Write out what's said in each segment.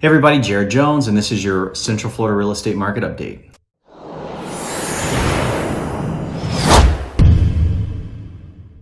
Hey everybody, Jared Jones, and this is your Central Florida Real Estate Market Update.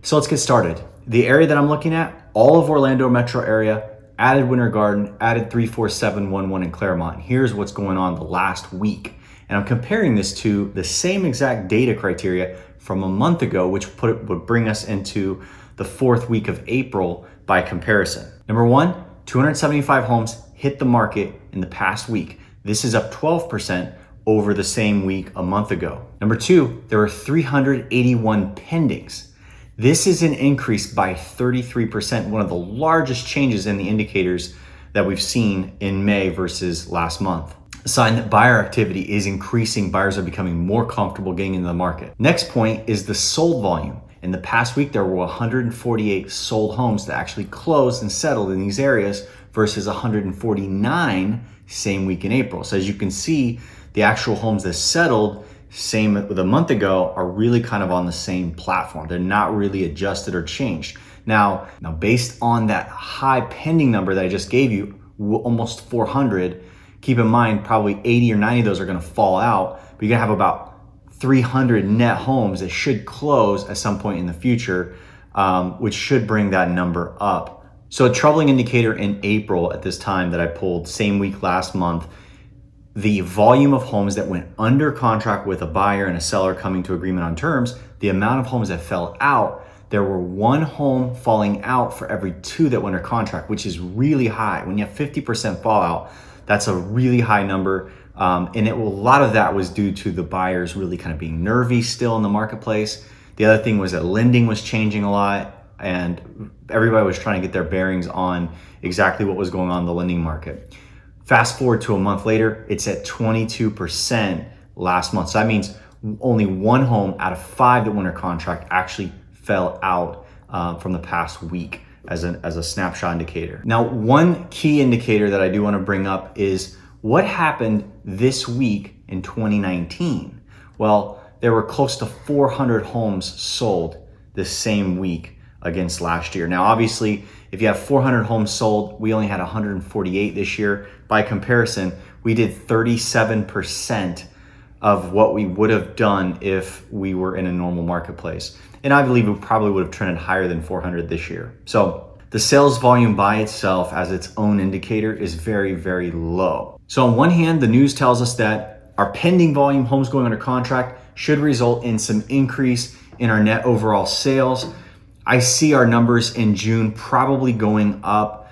So let's get started. The area that I'm looking at, all of Orlando metro area, added Winter Garden, added 34711 in Claremont. Here's what's going on the last week. And I'm comparing this to the same exact data criteria from a month ago, which would bring us into the fourth week of April by comparison. Number one, 275 homes hit the market in the past week. This is up 12% over the same week a month ago. Number two, there were 381 pendings. This is an increase by 33%, one of the largest changes in the indicators that we've seen in May versus last month. A sign that buyer activity is increasing. Buyers are becoming more comfortable getting into the market. Next point is the sold volume. In the past week, there were 148 sold homes that actually closed and settled in these areas versus 149 same week in April. So as you can see, the actual homes that settled same with a month ago are really kind of on the same platform. They're not really adjusted or changed. Now based on that high pending number that I just gave you, almost 400, keep in mind probably 80 or 90 of those are gonna fall out, but you're gonna have about 300 net homes that should close at some point in the future, which should bring that number up. So a troubling indicator in April at this time that I pulled, same week last month, the volume of homes that went under contract with a buyer and a seller coming to agreement on terms, the amount of homes that fell out, there were one home falling out for every two that went under contract, which is really high. When you have 50% fallout, that's a really high number. And a lot of that was due to the buyers really kind of being nervy still in the marketplace. The other thing was that lending was changing a lot and everybody was trying to get their bearings on exactly what was going on in the lending market. Fast forward to a month later, it's at 22% last month. So that means only one home out of five that went under contract actually fell out from the past week as a snapshot indicator. Now, one key indicator that I do want to bring up is what happened this week in 2019? Well, there were close to 400 homes sold this same week against last year. Now, obviously, if you have 400 homes sold, we only had 148 this year. By comparison, we did 37% of what we would have done if we were in a normal marketplace. And I believe we probably would have trended higher than 400 this year. So the sales volume by itself as its own indicator is very, very low. So on one hand, the news tells us that our pending volume, homes going under contract, should result in some increase in our net overall sales. I see our numbers in June probably going up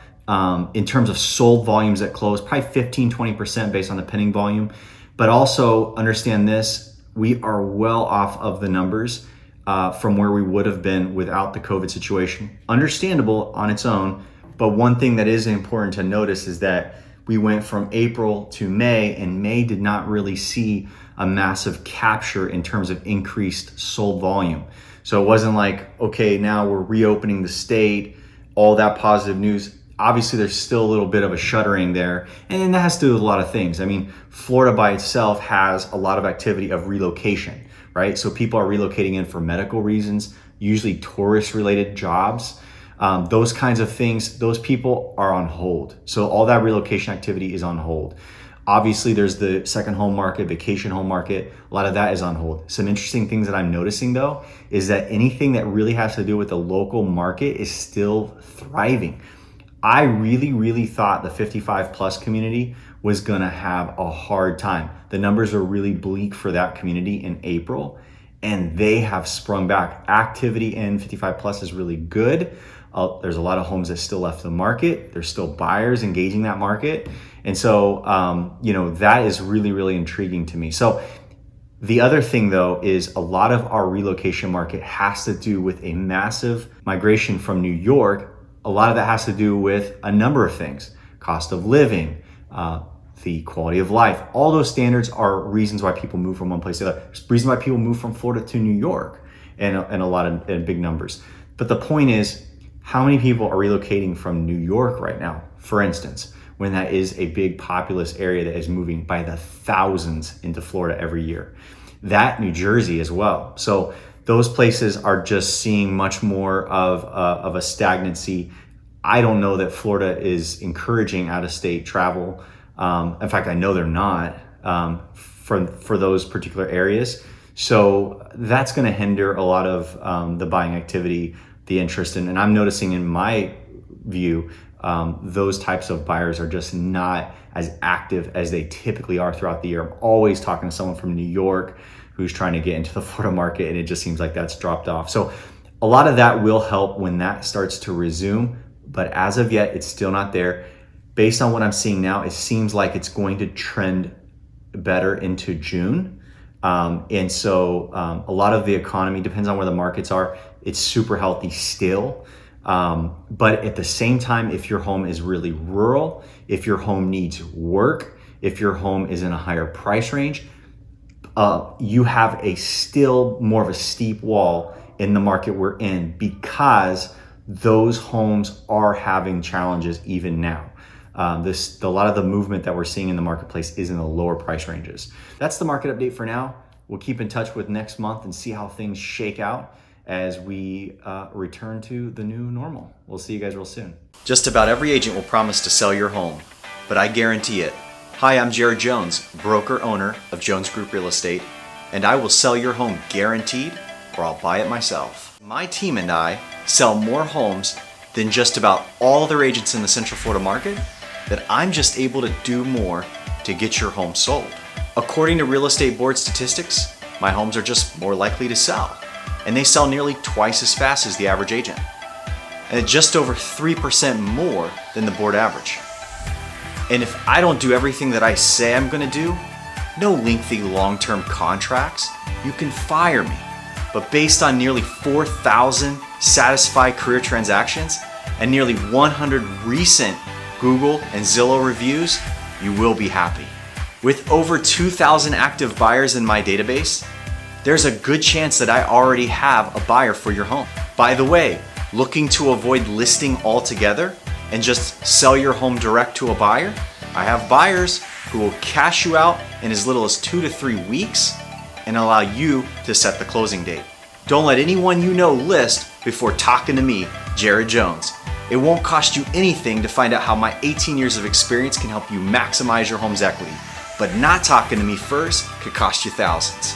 in terms of sold volumes at close, probably 15-20% based on the pending volume. But also understand this, we are well off of the numbers from where we would have been without the COVID situation. Understandable on its own, but one thing that is important to notice is that we went from April to May, and May did not really see a massive capture in terms of increased sold volume. So it wasn't like, okay, now we're reopening the state, all that positive news. Obviously, there's still a little bit of a shuddering there. And then that has to do with a lot of things. I mean, Florida by itself has a lot of activity of relocation, right? So people are relocating in for medical reasons, usually tourist related jobs. Those kinds of things, those people are on hold. So all that relocation activity is on hold. Obviously, there's the second home market, vacation home market. A lot of that is on hold. Some interesting things that I'm noticing though, is that anything that really has to do with the local market is still thriving. I really thought the 55 plus community was gonna have a hard time. The numbers are really bleak for that community in April, and they have sprung back. Activity in 55 plus is really good. There's a lot of homes that still left the market. There's still buyers engaging that market. And so, that is really intriguing to me. So the other thing though, is a lot of our relocation market has to do with a massive migration from New York. A lot of that has to do with a number of things, cost of living, the quality of life. All those standards are reasons why people move from one place to the other. There's reasons why people move from Florida to New York and a lot of in big numbers. But the point is, how many people are relocating from New York right now, for instance, when that is a big populous area that is moving by the thousands into Florida every year? That New Jersey as well. So those places are just seeing much more of a stagnancy. I don't know that Florida is encouraging out-of-state travel. In fact, I know they're not for those particular areas. So that's going to hinder a lot of the buying activity, the interest in, and I'm noticing in my view, those types of buyers are just not as active as they typically are throughout the year. I'm always talking to someone from New York who's trying to get into the Florida market, and it just seems like that's dropped off. So a lot of that will help when that starts to resume, but as of yet, it's still not there. Based on what I'm seeing now, it seems like it's going to trend better into June. And so a lot of the economy depends on where the markets are. It's super healthy still. But at the same time, if your home is really rural, if your home needs work, if your home is in a higher price range, you have a still more of a steep wall in the market we're in because those homes are having challenges even now. A lot of the movement that we're seeing in the marketplace is in the lower price ranges. That's the market update for now. We'll keep in touch with next month and see how things shake out as we return to the new normal. We'll see you guys real soon. Just about every agent will promise to sell your home, but I guarantee it. Hi, I'm Jared Jones, broker owner of Jones Group Real Estate, and I will sell your home guaranteed, or I'll buy it myself. My team and I sell more homes than just about all other agents in the Central Florida market, that I'm just able to do more to get your home sold. According to Real Estate Board statistics, my homes are just more likely to sell, and they sell nearly twice as fast as the average agent, and at just over 3% more than the board average. And if I don't do everything that I say I'm gonna do, no lengthy long-term contracts, you can fire me. But based on nearly 4,000 satisfied career transactions and nearly 100 recent Google and Zillow reviews, you will be happy. With over 2,000 active buyers in my database, there's a good chance that I already have a buyer for your home. By the way, looking to avoid listing altogether and just sell your home direct to a buyer? I have buyers who will cash you out in as little as 2 to 3 weeks and allow you to set the closing date. Don't let anyone you know list before talking to me, Jared Jones. It won't cost you anything to find out how my 18 years of experience can help you maximize your home's equity. But not talking to me first could cost you thousands.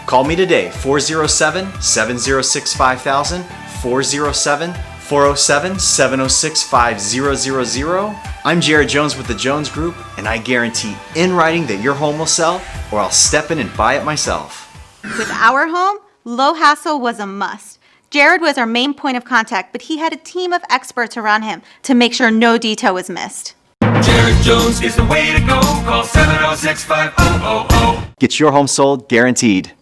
Call me today, 407-706-5000, 407-407-706-5000. I'm Jared Jones with the Jones Group, and I guarantee in writing that your home will sell, or I'll step in and buy it myself. With our home, low hassle was a must. Jared was our main point of contact, but he had a team of experts around him to make sure no detail was missed. Jared Jones is the way to go. Call 706-5000. Get your home sold guaranteed.